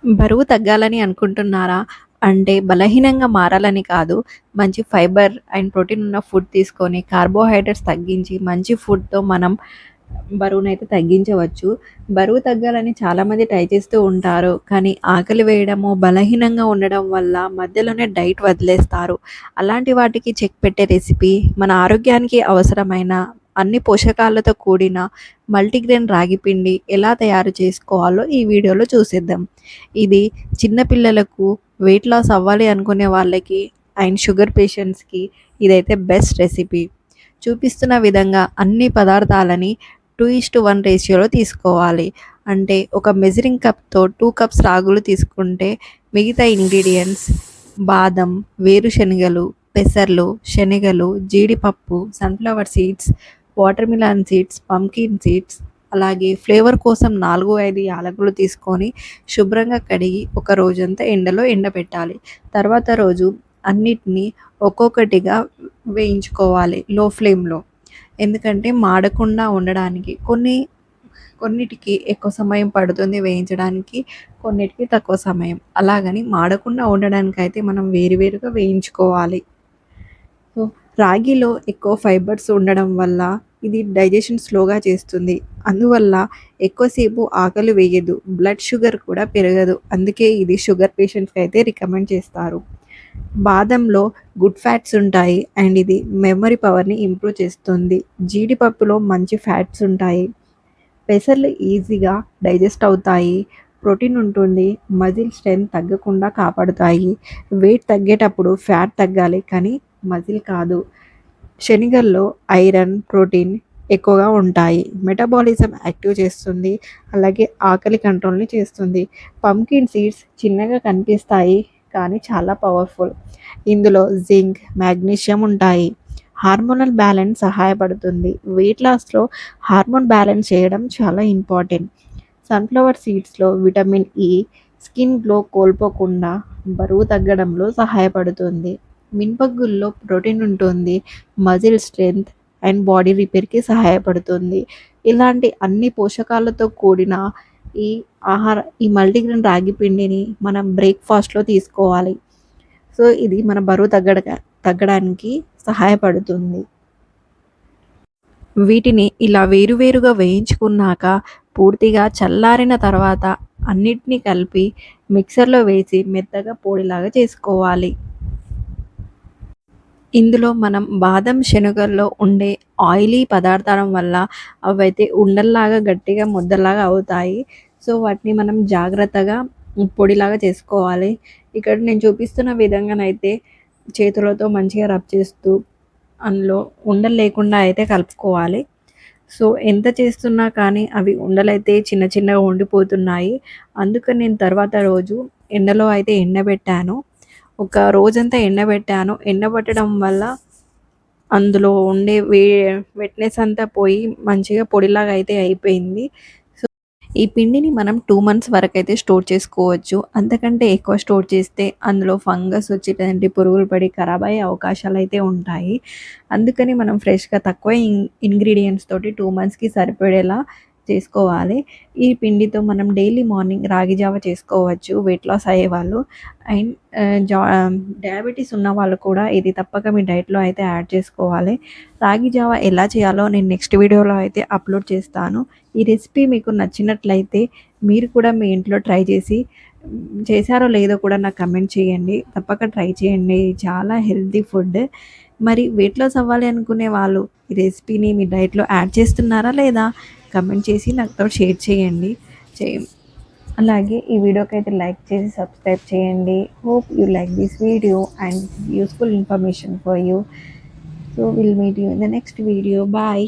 బరువు తగ్గాలని అనుకుంటున్నారా? అంటే బలహీనంగా మారాలని కాదు. మంచి ఫైబర్ అండ్ ప్రోటీన్ ఉన్న ఫుడ్ తీసుకొని కార్బోహైడ్రేట్స్ తగ్గించి మంచి ఫుడ్‌తో మనం బరువునైతే తగ్గించవచ్చు. బరువు తగ్గాలని చాలామంది ట్రై చేస్తూ ఉంటారు. కానీ ఆకలి వేయడము, బలహీనంగా ఉండడం వల్ల మధ్యలోనే డైట్ వదిలేస్తారు. అలాంటి వాటికి చెక్ పెట్టే రెసిపీ మన ఆరోగ్యానికి అవసరమైన అన్ని పోషకాలతో కూడిన మల్టీగ్రెయిన్ రాగి పిండి ఎలా తయారు చేసుకోవాలో ఈ వీడియోలో చూసేద్దాం. ఇది చిన్న పిల్లలకు, వెయిట్ లాస్ అవ్వాలి అనుకునే వాళ్ళకి అండ్ షుగర్ పేషెంట్స్‌కి ఇదైతే బెస్ట్ రెసిపీ. చూపిస్తున్న విధంగా అన్ని పదార్థాలని 2:1 రేషియోలో తీసుకోవాలి. అంటే ఒక మెజరింగ్ కప్‌తో 2 కప్స్ రాగులు తీసుకుంటే మిగతా ఇంగ్రీడియెంట్స్ బాదం, వేరుశనగలు, పెసర్లు, శనగలు, జీడిపప్పు, sunflower seeds, water melon seeds, pumpkin seeds, అలాగే ఫ్లేవర్ కోసం 4, 5 యాలకులు తీసుకొని శుభ్రంగా కడిగి ఒక రోజంతా ఎండలో ఎండబెట్టాలి. తర్వాత రోజు అన్నిటిని ఒక్కొక్కటిగా వేయించుకోవాలి లో ఫ్లేమ్‌లో. ఎందుకంటే మాడకుండా ఉండడానికి. కొన్నిటికి ఎక్కువ సమయం పడుతుంది వేయించడానికి, కొన్నిటికి తక్కువ సమయం. అలాగని మాడకుండా ఉండడానికైతే మనం వేరుగా వేయించుకోవాలి. సో, రాగిలో ఎక్కువ ఫైబర్స్ ఉండడం వల్ల ఇది డైజెషన్ స్లోగా చేస్తుంది. అందువల్ల ఎక్కువసేపు ఆకలి వేయదు. బ్లడ్ షుగర్ కూడా పెరగదు. అందుకే ఇది షుగర్ పేషెంట్స్‌కి అయితే రికమెండ్ చేస్తారు. బాదంలో గుడ్ ఫ్యాట్స్ ఉంటాయి అండ్ ఇది మెమరీ పవర్‌ని ఇంప్రూవ్ చేస్తుంది. జీడిపప్పులో మంచి ఫ్యాట్స్ ఉంటాయి. పెసర్లు ఈజీగా డైజెస్ట్ అవుతాయి. ప్రోటీన్ ఉంటుంది. మజిల్ స్ట్రెంత్ తగ్గకుండా కాపాడుతాయి. వెయిట్ తగ్గేటప్పుడు ఫ్యాట్ తగ్గాలి కానీ మజిల్ కాదు. శనగల్లో ఐరన్, ప్రోటీన్ ఎక్కువగా ఉంటాయి. మెటబాలిజం యాక్టివ్ చేస్తుంది. అలాగే ఆకలి కంట్రోల్‌ని చేస్తుంది. పంకిన్ సీడ్స్ చిన్నగా కనిపిస్తాయి కానీ చాలా పవర్ఫుల్. ఇందులో జింక్, మాగ్నీషియం ఉంటాయి. హార్మోనల్ బ్యాలెన్స్ సహాయపడుతుంది. వెయిట్ లాస్‌లో హార్మోన్ బ్యాలెన్స్ చేయడం చాలా ఇంపార్టెంట్. సన్‌ఫ్లవర్ సీడ్స్‌లో విటమిన్ ఇ స్కిన్ గ్లో కోల్పోకుండా బరువు తగ్గడంలో సహాయపడుతుంది. మినపగుల్లో ప్రోటీన్ ఉంటుంది. మజిల్ స్ట్రెంగ్త్ అండ్ బాడీ రిపేర్‌కి సహాయపడుతుంది. ఇలాంటి అన్ని పోషకాలతో కూడిన ఈ ఈ మల్టీగ్రెయిన్ రాగి పిండిని మనం బ్రేక్‌ఫాస్ట్‌లో తీసుకోవాలి. సో, ఇది మన బరువు తగ్గడానికి సహాయపడుతుంది. వీటిని ఇలా వేరువేరుగా వేయించుకున్నాక పూర్తిగా చల్లారిన తర్వాత అన్నిటిని కలిపి మిక్సర్‌లో వేసి మెత్తగా పొడిలాగా చేసుకోవాలి. ఇందులో మనం బాదం, శనగల్లో ఉండే ఆయిలీ పదార్థాల వల్ల అవైతే ఉండల్లాగా గట్టిగా ముద్దలాగా అవుతాయి. సో, వాటిని మనం జాగ్రత్తగా పొడిలాగా చేసుకోవాలి. ఇక్కడ నేను చూపిస్తున్న విధంగానైతే చేతులతో మంచిగా రబ్ చేస్తూ అందులో ఉండలు లేకుండా అయితే కలుపుకోవాలి. సో, ఎంత చేస్తున్నా కానీ అవి ఉండలైతే చిన్న చిన్నగా ఉండిపోతున్నాయి. అందుకని నేను తర్వాత రోజు ఎండలో అయితే ఎండబెట్టాను. ఒక రోజంతా ఎండబెట్టాను. ఎండబెట్టడం వల్ల అందులో ఉండే వెట్‌నెస్ అంతా పోయి మంచిగా పొడిలాగా అయితే అయిపోయింది. సో, ఈ పిండిని మనం 2 మంత్స్ వరకైతే స్టోర్ చేసుకోవచ్చు. అంతకంటే ఎక్కువ స్టోర్ చేస్తే అందులో ఫంగస్ వచ్చి ఇలాంటి పురుగులు పడి ఖరాబ్ అయ్యే అవకాశాలైతే ఉంటాయి. అందుకని మనం ఫ్రెష్‌గా తక్కువ ఇంగ్రీడియెంట్స్ తోటి 2 మంత్స్‌కి సరిపడేలా చేసుకోవాలి. ఈ పిండితో మనం డైలీ మార్నింగ్ రాగి జావ చేసుకోవచ్చు వెయిట్ లాస్ అయ్యేవాళ్ళు. అండ్ డయాబెటీస్ ఉన్నవాళ్ళు కూడా ఇది తప్పక మీ డైట్‌లో అయితే యాడ్ చేసుకోవాలి. రాగి జావ ఎలా చేయాలో నేను నెక్స్ట్ వీడియోలో అయితే అప్లోడ్ చేస్తాను. ఈ రెసిపీ మీకు నచ్చినట్లయితే మీరు కూడా మీ ఇంట్లో ట్రై చేసి చేశారో లేదో కూడా నాకు కమెంట్ చేయండి. తప్పక ట్రై చేయండి. చాలా హెల్తీ ఫుడ్. మరి వెయిట్ లాస్ అవ్వాలి అనుకునే వాళ్ళు ఈ రెసిపీని మీ డైట్‌లో యాడ్ చేస్తున్నారా లేదా? కమెంట్ చేసి నాతో షేర్ చేయండి. చే అలాగే ఈ వీడియోకైతే లైక్ చేసి సబ్స్క్రైబ్ చేయండి. Hope you like this video and useful information for you. So, will meet you in the next video. Bye.